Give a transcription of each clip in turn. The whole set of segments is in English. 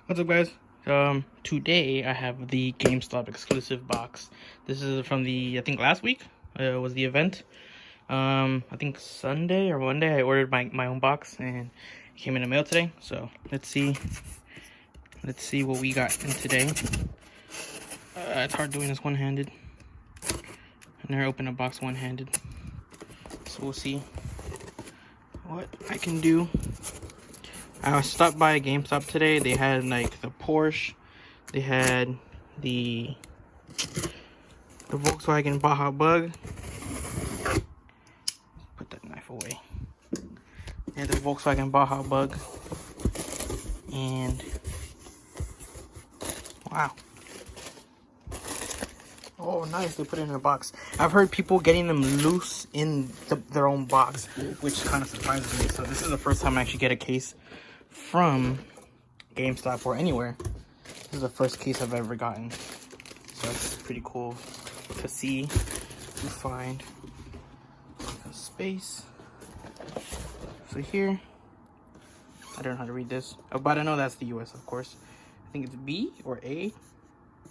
What's up, guys? Today I have the GameStop exclusive box. This is from the, I think last week was the event. I think Sunday or Monday I ordered my own box and it came in the mail today. So let's see what we got in today. It's hard doing this one-handed. I never open a box one-handed. So we'll see what I can do. I stopped by a GameStop today. They had like the Porsche, they had the Volkswagen Baja Bug. Put that knife away. And the Volkswagen Baja Bug. And wow. Oh, nice. They put it in a box. I've heard people getting them loose in their own box, which kind of surprises me. So this is the first time I actually get a case from GameStop or anywhere. This is the first case I've ever gotten. So it's pretty cool to see, to find space. So here, I don't know how to read this, but I know that's the US, of course. I think it's B or A.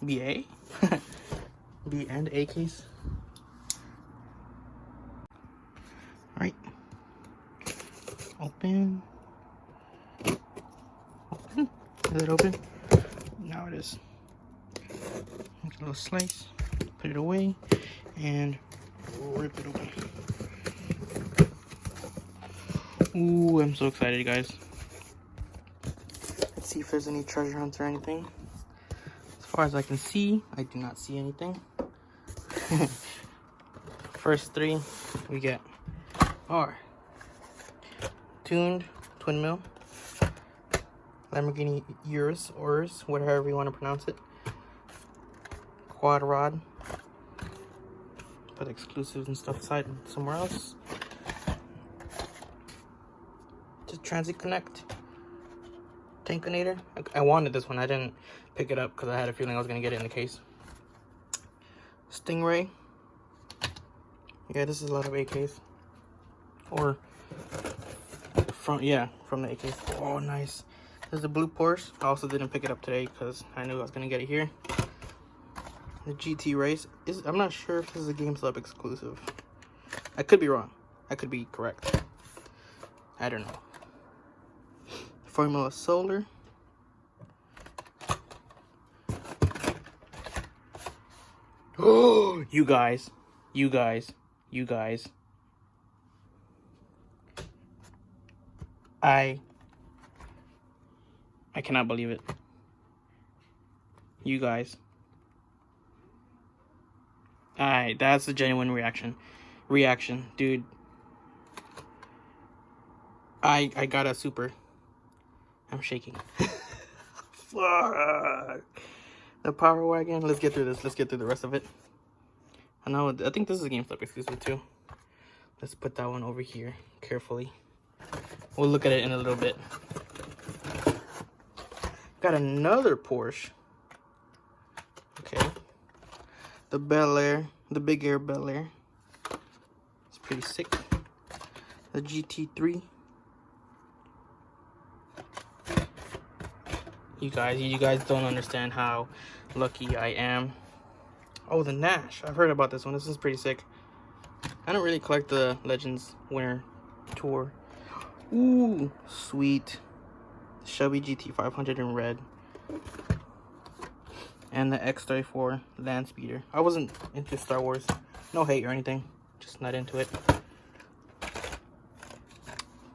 BA. B and A case. Alright. Open. Open. Is it open? Now it is. Make a little slice. Put it away. And rip it open. Ooh, I'm so excited, guys. Let's see if there's any treasure hunts or anything. As far as I can see, I do not see anything. First three we get are tuned twin mill, Lamborghini Urus, whatever you want to pronounce it, quad rod, put exclusives and stuff aside somewhere else, just transit connect, Tankinator. I wanted this one, I didn't pick it up because I had a feeling I was going to get it in the case. Stingray. Yeah, this is a lot of AKs. Or from the AKs. Oh, nice. There's the blue Porsche. I also didn't pick it up today because I knew I was gonna get it here. The GT Race I'm not sure if this is a GameStop exclusive. I could be wrong. I could be correct. I don't know. Formula Solar. Oh, you guys. I cannot believe it. You guys. That's a genuine reaction, dude. I got a super. I'm shaking. Fuck. The Power Wagon. Let's get through this. Let's get through the rest of it. I think this is a GameStop exclusive too. Let's put that one over here carefully. We'll look at it in a little bit. Got another Porsche. Okay. The Bel Air, the Big Air Bel Air. It's pretty sick. The GT3. You guys don't understand how lucky I am. Oh, the Nash. I've heard about this one. This is pretty sick. I don't really collect the Legends Winter Tour. Ooh, sweet. Shelby GT 500 in red. And the X34 Land Speeder. I wasn't into Star Wars. No hate or anything. Just not into it.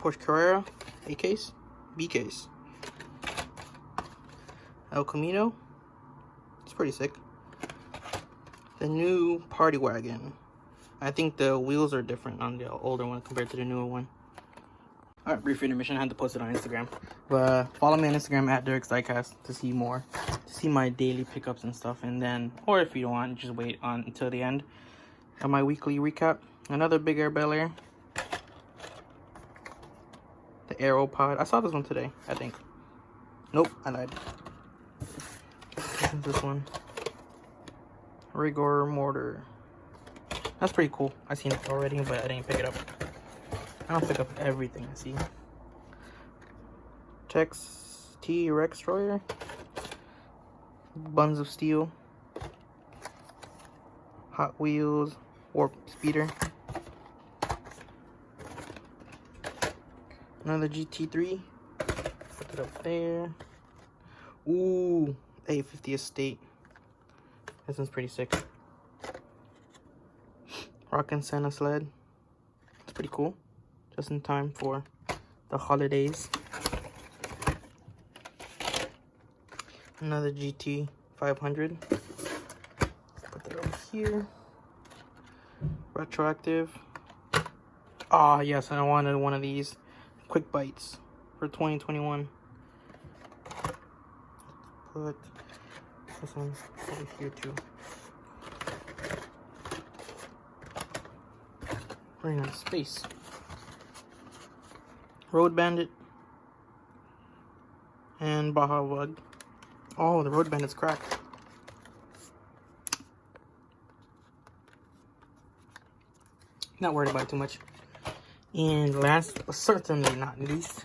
Porsche Carrera. A case. B case. El Camino. It's pretty sick. The new Party Wagon. I think the wheels are different on the older one compared to the newer one. Alright, brief intermission. I had to post it on Instagram. But follow me on Instagram at Derek'sDiecast to see more. To see my daily pickups and stuff. And then, or if you don't want, just wait on until the end. Got my weekly recap. Another Big Air Bel Air. The Aeropod. I saw this one today, I think. Nope, I lied. This one. Rigor Mortar. That's pretty cool. I've seen it already, but I didn't pick it up. I don't pick up everything I see. Tex GT Rex Destroyer, Buns of Steel, Hot Wheels Warp Speeder, another GT3, put it up there. Ooh, A50 Estate. This one's pretty sick. Rockin' Santa sled. It's pretty cool. Just in time for the holidays. Another GT 500. Put that over here. Retroactive. Ah, yes, I wanted one of these quick bites for 2021. Put this one over here too. Running out of space. Road Bandit and Baja Bug. Oh, the Road Bandit's cracked. Not worried about it too much. And last, but certainly not least,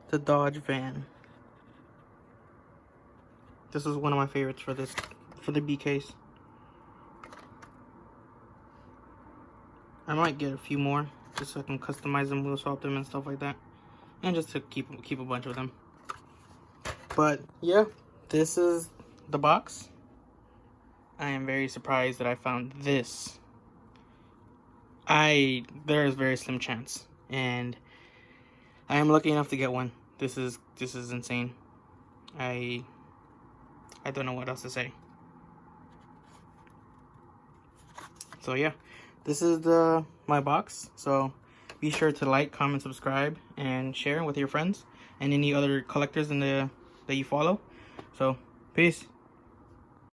the Dodge van. This is one of my favorites for the B case. I might get a few more just so I can customize them, wheel swap them, and stuff like that, and just to keep a bunch of them. But yeah, this is the box. I am very surprised that I found this. There is very slim chance, and I am lucky enough to get one. This is insane. I don't know what else to say. So yeah, this is my box. So be sure to like, comment, subscribe, and share with your friends and any other collectors that you follow. So peace.